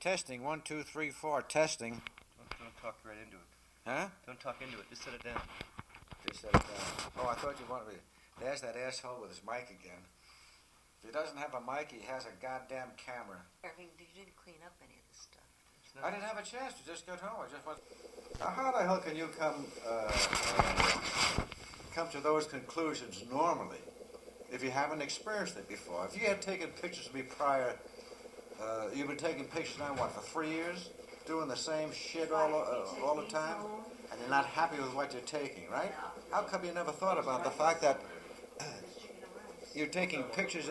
Testing, 1, 2, 3, 4, testing. Don't talk right into it. Huh? Don't talk into it. Just set it down. Just set it down. Oh, I thought you wanted me. There's that asshole with his mic again. If he doesn't have a mic, he has a goddamn camera. Irving, you didn't clean up any of this stuff. I didn't have a chance to just get home. I just went. Now, how the hell can you come to those conclusions normally if you haven't experienced it before? If you had taken pictures of me prior, you've been taking pictures now, what, for 3 years? Doing the same shit all the time? And you're not happy with what you're taking, right? How come you never thought about the fact that you're taking pictures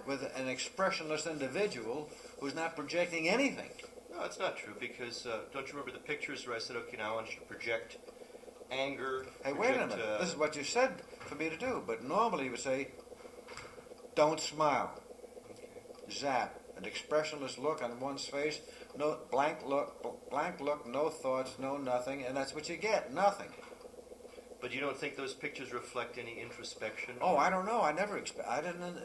with an expressionless individual who's not projecting anything? No, that's not true, because don't you remember the pictures where I said, okay, now I want you to project anger? Hey, wait a minute. This is what you said for me to do, but normally you would say, don't smile. Okay. Zap. An expressionless look on one's face, no blank look, no thoughts, no nothing, and that's what you get, nothing. But you don't think those pictures reflect any introspection? Oh, I don't know. I didn't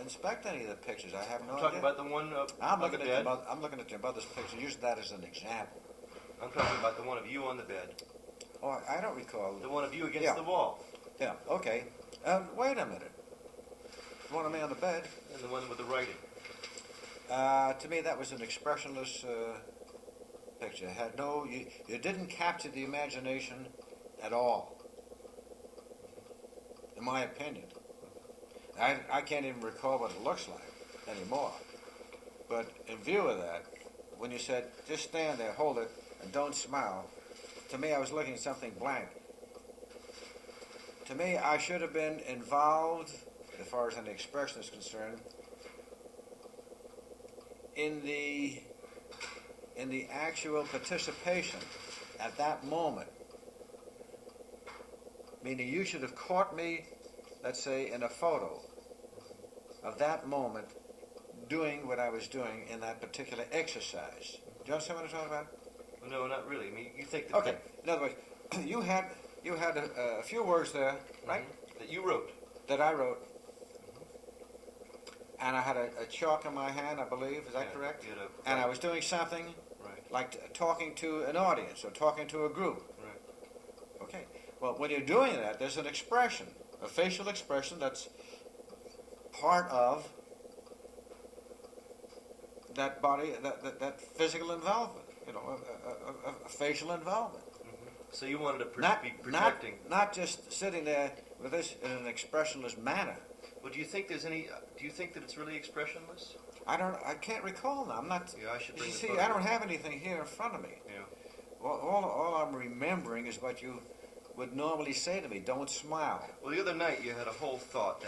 inspect any of the pictures. I have no idea. I'm talking about the one I'm on the bed. I'm looking at your mother's picture. Use that as an example. I'm talking about the one of you on the bed. Oh, I don't recall. The one of you against the wall. Yeah. Okay. Wait a minute. The one of me on the bed. And the one with the writing. To me, that was an expressionless picture. Had no, you didn't capture the imagination at all, in my opinion. I can't even recall what it looks like anymore. But in view of that, when you said, just stand there, hold it, and don't smile, to me, I was looking at something blank. To me, I should have been involved, as far as an expression is concerned, in the actual participation at that moment. Meaning you should have caught me, let's say, in a photo of that moment doing what I was doing in that particular exercise. Do you understand what I'm talking about? Well, no, not really. I mean, you think that... Okay. In other words, you had a few words there, right? That you wrote. That I wrote. And I had a chalk in my hand, I believe. Is that correct? And I was doing something like talking to an audience or talking to a group. Right. Okay. Well, when you're doing that, there's an expression, a facial expression that's part of that body, that physical involvement. You know, a facial involvement. Mm-hmm. So you wanted to be projecting. Not just sitting there with this in an expressionless manner. Well, do you think there's any? Do you think that it's really expressionless? I can't recall now. I'm not. Yeah, I should bring You the see, photo. I don't have anything here in front of me. Yeah. All I'm remembering is what you would normally say to me. Don't smile. Well, the other night you had a whole thought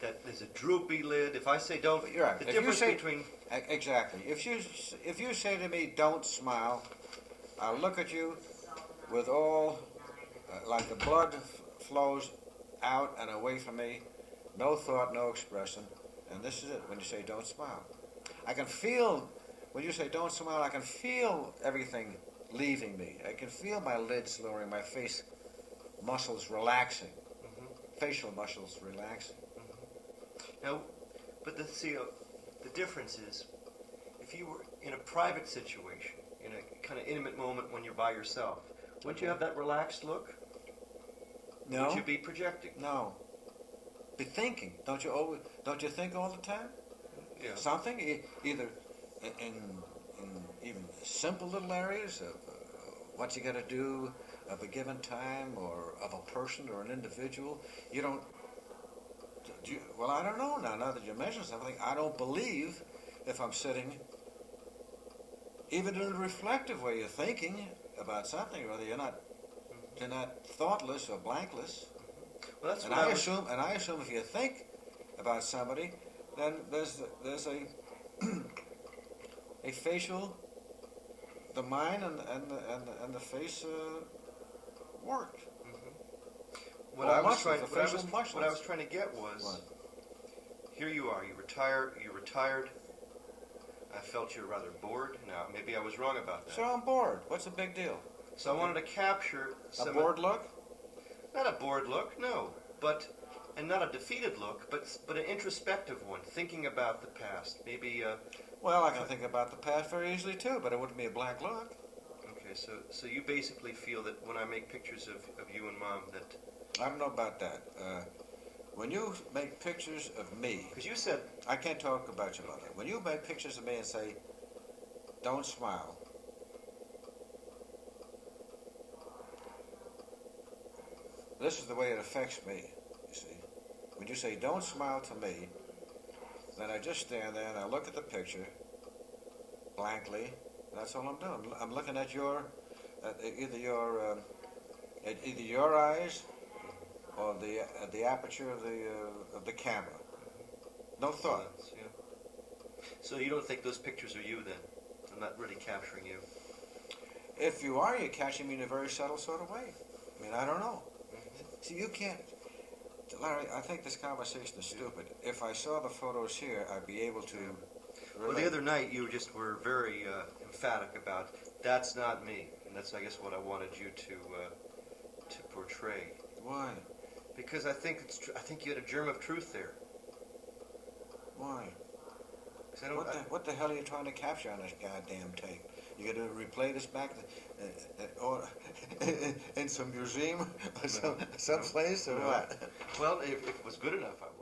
that there's a droopy lid. If I say don't, You're right. The If difference you say, between exactly. If you say to me, don't smile, I'll look at you with all like the blood flows out and away from me. No thought, no expression, and this is it. When you say don't smile, I can feel. When you say don't smile, I can feel everything leaving me. I can feel my lids lowering, my face muscles relaxing, facial muscles relaxing. Now, but the difference is, if you were in a private situation, in a kind of intimate moment when you're by yourself, wouldn't you have that relaxed look? No. Would you be projecting? No. Be thinking. Don't you think all the time? Yeah. Something, either in even simple little areas of what you got to do of a given time, or of a person or an individual. You don't. Well, I don't know now. Now that you mention something, I don't believe if I'm sitting, even in a reflective way, you're thinking about something, whether you're not thoughtless or blankless. Well, that's And I assume if you think about somebody, then there's a a facial, the mind and the face work. What I was trying to get was, what? Here you are. You retired. I felt you were rather bored. Now, maybe I was wrong about that. So I'm bored. What's the big deal? So I wanted to capture A bored look? Not a bored look, no, but and not a defeated look, but an introspective one, thinking about the past. Maybe. Well, I can think about the past very easily too, but it wouldn't be a blank look. Okay, so you basically feel that when I make pictures of you and Mom, that I don't know about that. When you make pictures of me, because you said I can't talk about your mother. When you make pictures of me and say, "Don't smile," this is the way it affects me. You see, when you say, "Don't smile" to me, then I just stand there and I look at the picture blankly. That's all I'm doing. I'm looking at either your eyes or the aperture of the camera. No thought. yeah. So you don't think those pictures are you then? I'm not really capturing you. If you are, you're catching me in a very subtle sort of way. I mean, I don't know. See, you can't. Larry, I think this conversation is stupid. If I saw the photos here, I'd be able to relate. Well, the other night you just were very emphatic about that's not me, and that's I guess what I wanted you to portray. Why? Because I think I think you had a germ of truth there. Why? 'Cause I don't. What the hell are you trying to capture on this goddamn tape? You going to replay this back or in some museum or some place or what? Well, if it was good enough, I would.